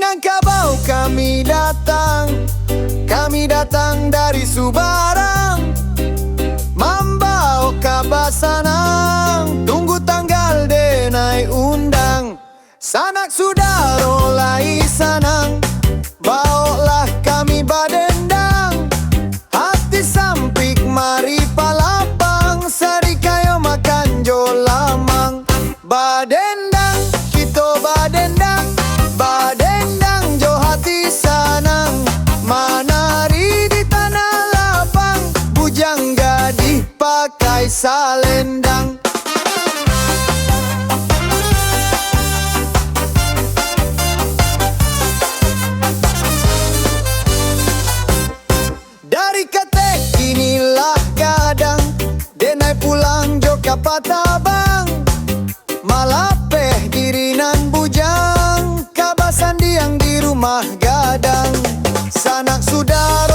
Bujang kabau kami datang dari Subarang, mambau kabasanang, tunggu tanggal denai undang. Sanak sudaro lai sanang, bawalah kami badendang. Hati sampik mari palapang, sari kayo makan jolamang. Badendang, kito badendang, badendang jo hati sanang. Manari di tanah lapang, bujang gadih pakai salendang. Dari ketek inilah gadang, denai pulang joka patabang. Malapeh dirinan bujang, kabasan diang di rumah gadang. Sanak saudara